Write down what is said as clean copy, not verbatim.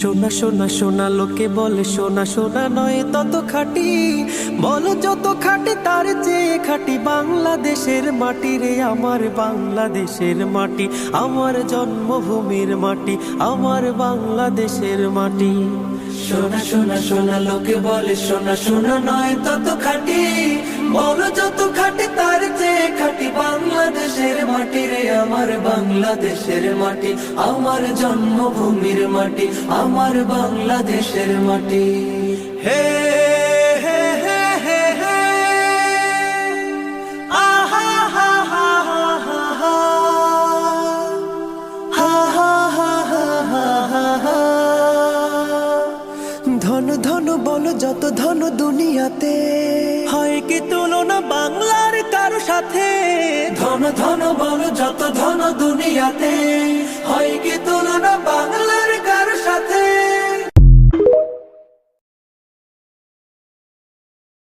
সোনা সোনা সোনা লোকে বলে সোনা সোনা নয় তত খাঁটি, বলো যত খাঁটি তার চেয়ে খাঁটি বাংলাদেশের মাটি রে, আমার বাংলাদেশের মাটি, আমার জন্মভূমির মাটি, আমার বাংলাদেশের মাটি। সোনা সোনা সোনা লোকে বলে সোনা সোনা নয় তত খাঁটি, বলো যত খাঁটি তার চেয়ে খাঁটি বাংলাদেশের মাটি রে, আমার বাংলাদেশের মাটি, আমার জন্মভূমির মাটি, আমার বাংলাদেশের মাটি। হে হে হে হে হে আহা হা হা হা হা হা হা হা হা হা হা হা। ধন ধন বলো যত ধন দুনিয়াতে, হয় কি তুলনা বাংলার কারো সাথে? ধন ধন বলো যত ধন দুনিয়াতে, হয় কি তুলনা বাংলা